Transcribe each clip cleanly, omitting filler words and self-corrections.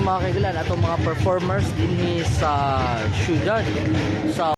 mga kaibigan atong mga performers dinhi sa syudad sa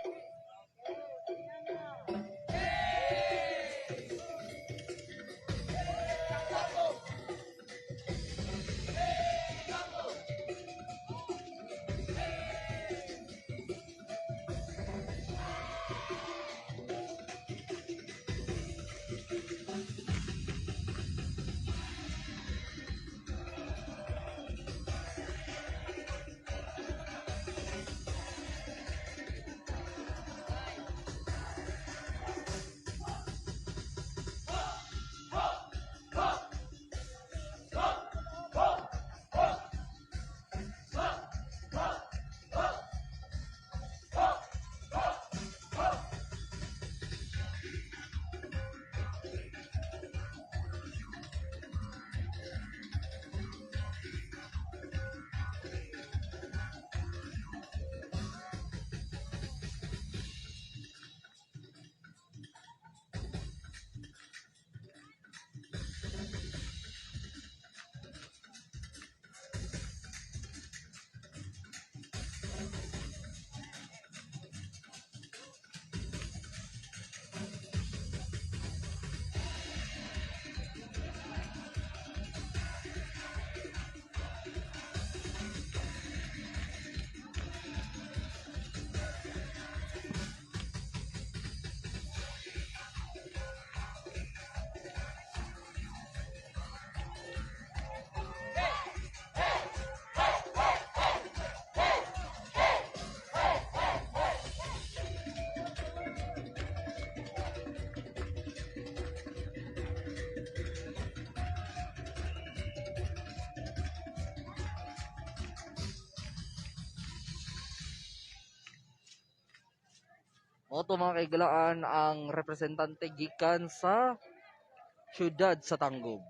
Oto mga kaigalaan ang representante gikan sa syudad sa Tanggob.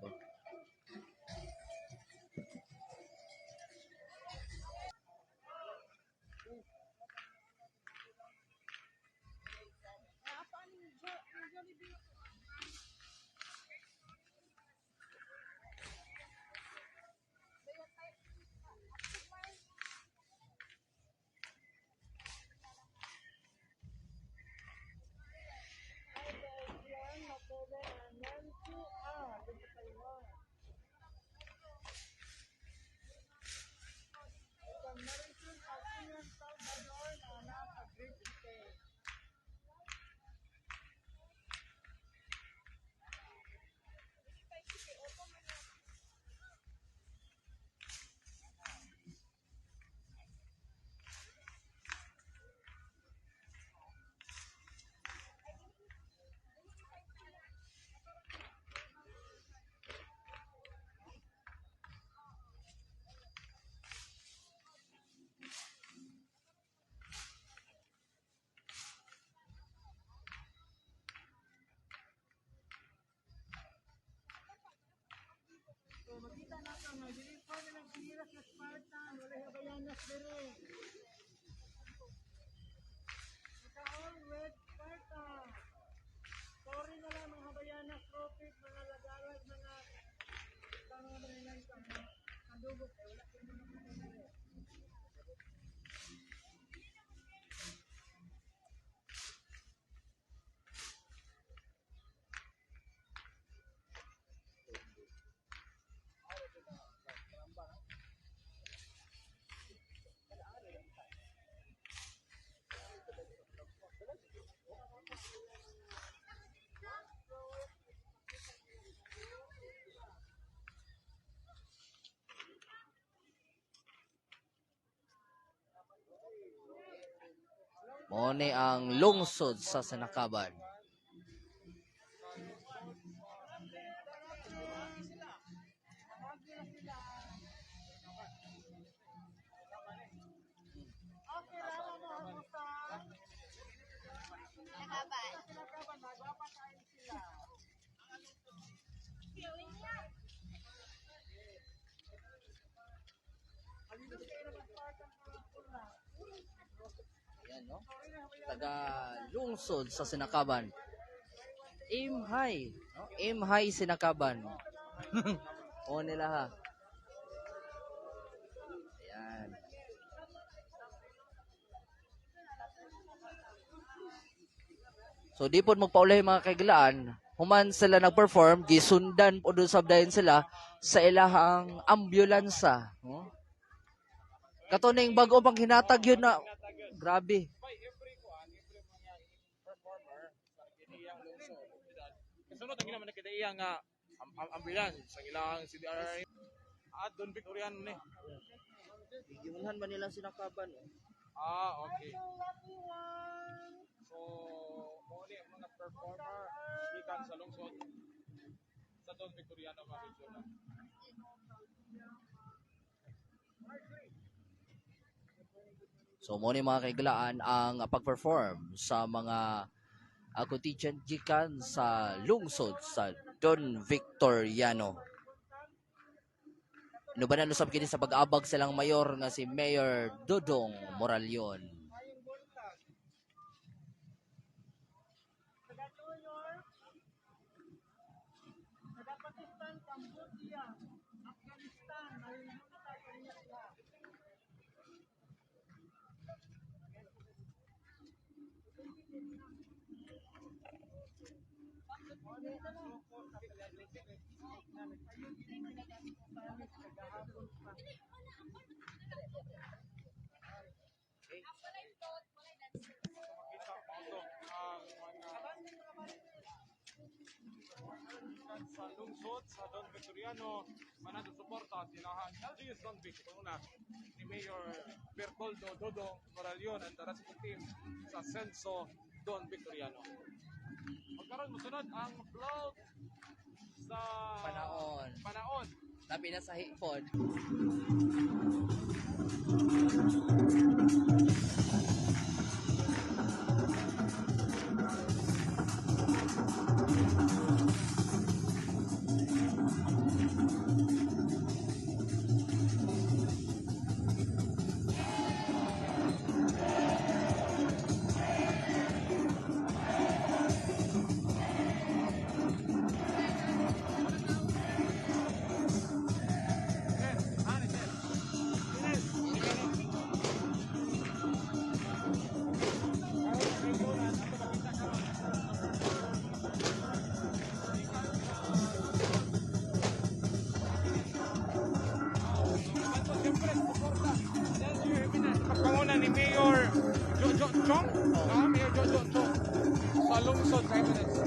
Makita natin nga dili ko na ng piliras na Sparta, wala habayanas dire. Ikaon red Sparta. Sorry na lang mga habayanas trophy, mga lagalag, mga tanong na lang sa kadugog kay wala ko na dire. Mao ni ang lungsod sa Sinakaban. Ayan, no? Taga lungsod sa Sinakaban. Aim high, no? Aim high Sinakaban. O nila ha. So di pod magpaulay mga kaigilaan, human sila nag-perform, gisundan po doon sabdayon sila sa ilahang ambulansa. No? Katuning bago pang hinatag yun na, grabe. By every kuan, every mga performer sa kiniyang lungsod. Kasunod ang ginaman nakita nga ambulance ang ilang CDR at Don Victoriano ni. Giunhan man nilang sinakaban. Okay. So, mo ni ang mga performer gikan sa lungsod sa Don Victoriano mga region. So mo ni mga kaigilaan ang pag-perform sa mga contingent gikan sa lungsod sa Don Victoriano. Inubanan usab kini sa pag-abag silang mayor nga si Mayor Dodong Moralion. Pakistan, Cambodia, Afghanistan, nalilimutan pa niya sila. Makita mo ang mga sa lungsod sa Don Victoriano manado suporta sila LGS Don Vic una ni Mayor Bertoldo Dodong Moralion and the rest of the team sa Senso Don Victoriano. Magkaroon mo sunod ang float sa Panaon. Labi na sa hipon. Pagpanguna ni Mayor Jojo Chong, Mayor Jojo Chong sa lungsod sa Eminence.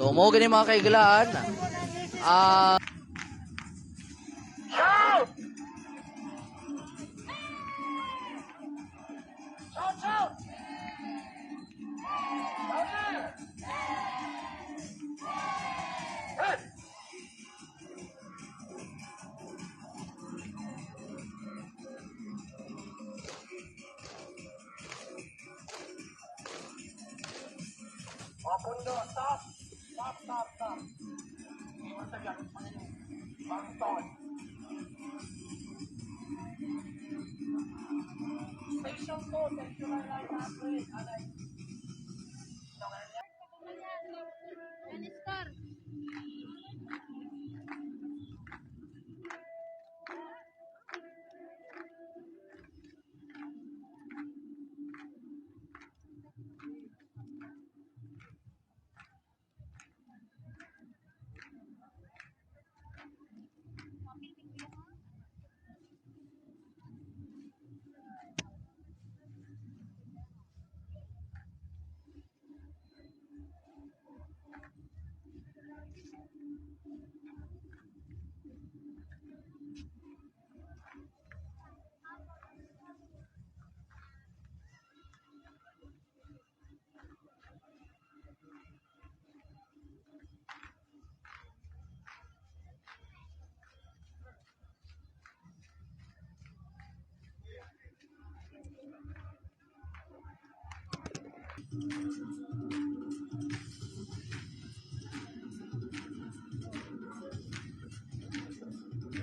So mo gani mga kaigilaan. Pundo, stop! Stop! Bangton. Station 2, Central Line 100. Minister.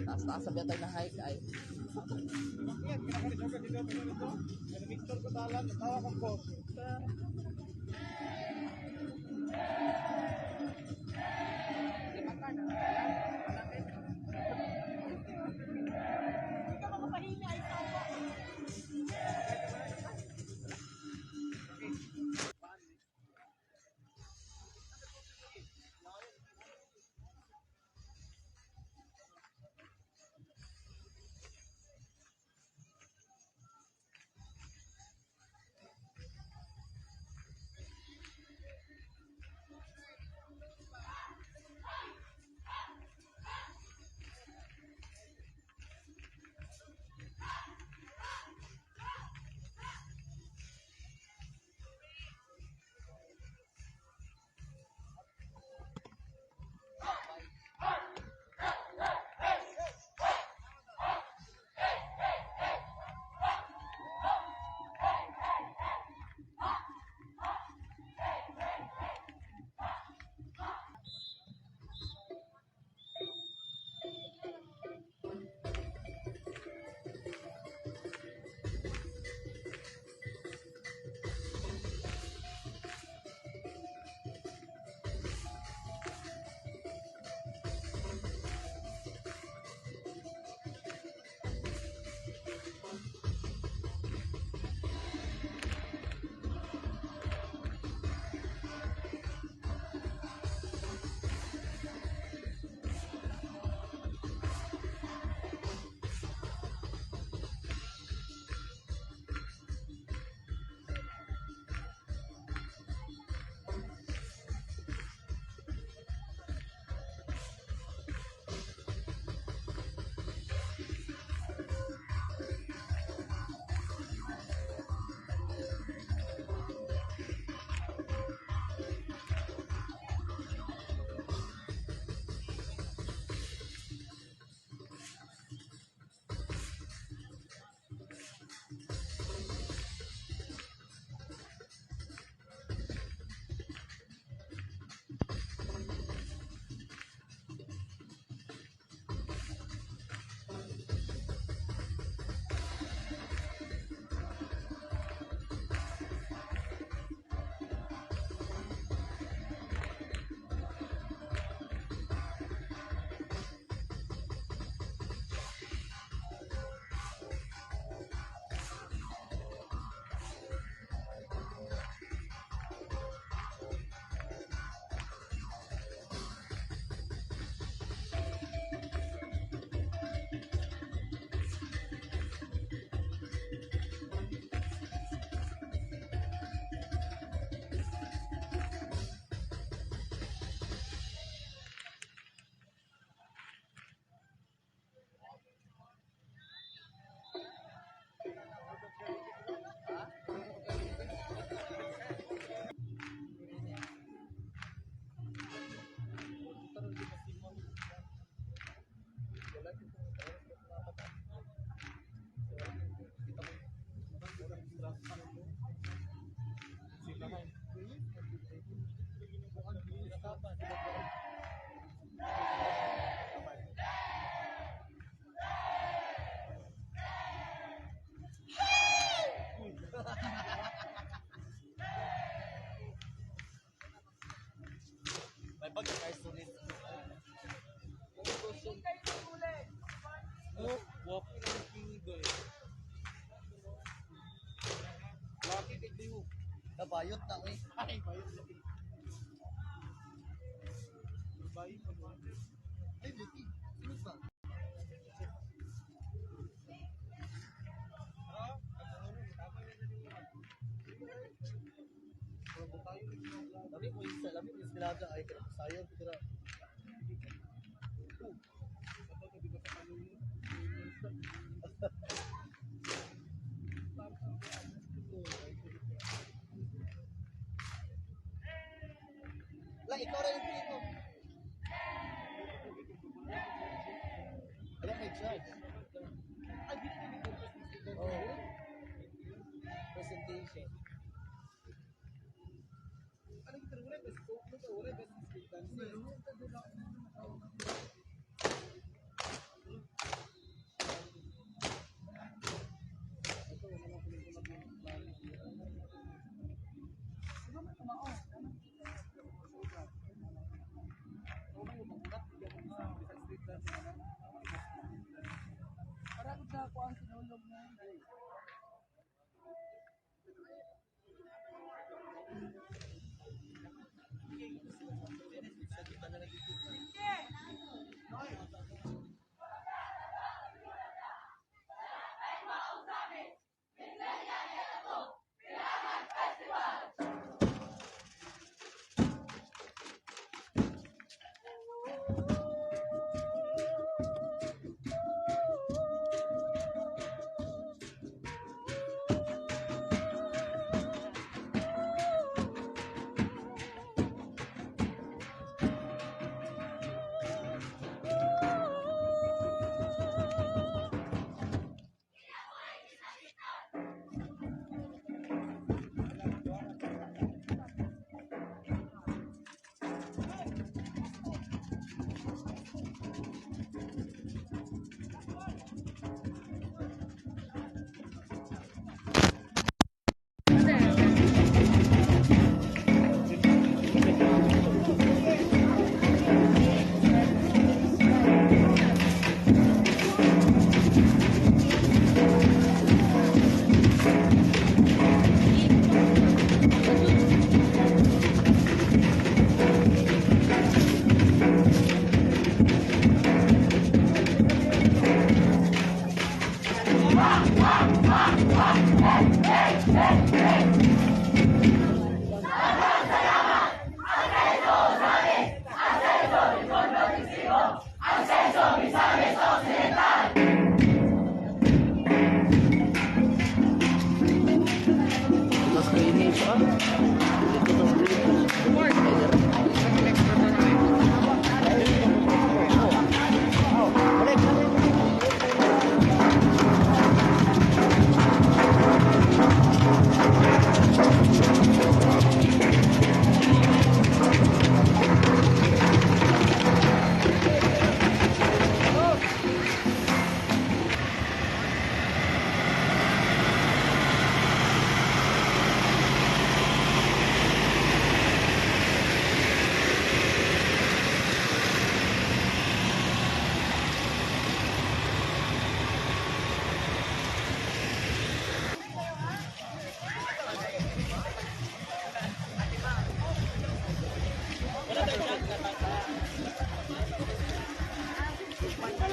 Taas-taas sabi tayo na hike ay. Yan, kinakarisyogan dito, dito. Mixture ko dalan, tawa kong post. May pagkakaisunit. Oh, walking ang kingdom. Laki kay Liu. Nabayot na eh. Ay, bayot na. Bayot na. Ay, Liki. Sino ba? Tapi mo isa, tapi mo ispilada ay sayang kira. Lah, ikaw rin yung mo. Alam, may charge. Oh. Presentation.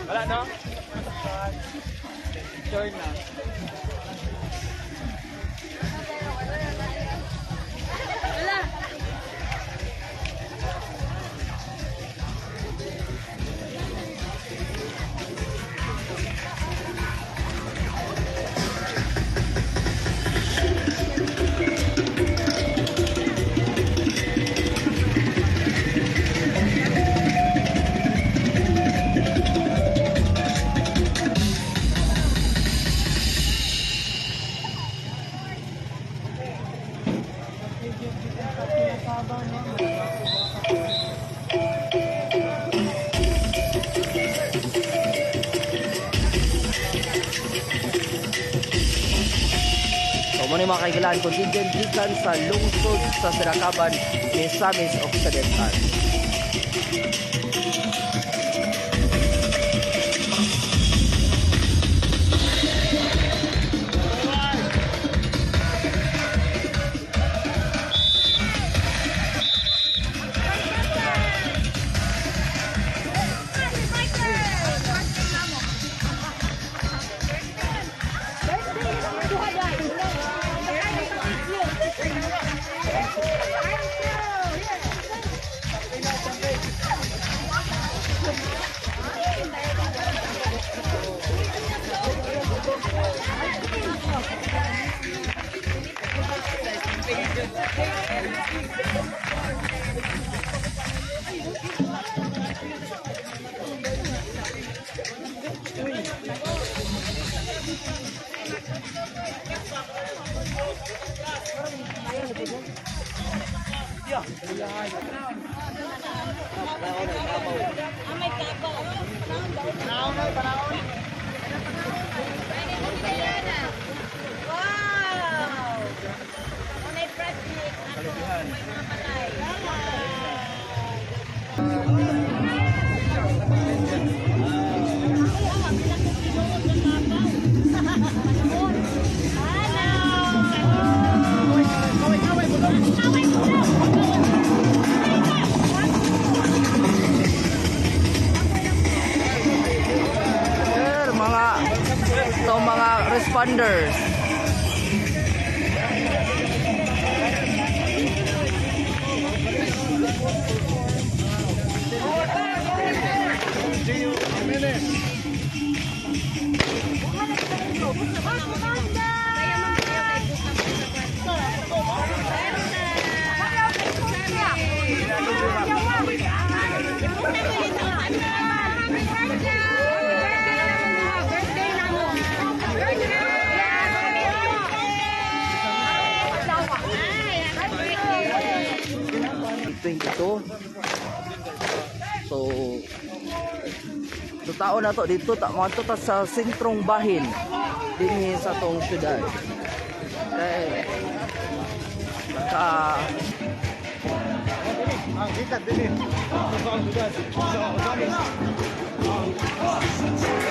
Wala, no? Sure na. So, muna yung mga kailangan contingent gikan sa lungsod sa Sirakaban ni Samis Occidental. Wow! May project ako, may mga patay. Sir, mga responders. So, tao na to dito mga ta sa sentrong bahin dinhi sa tong syudad. Okay. Naka Ang ikat din eh. Sa ang lugar. Sa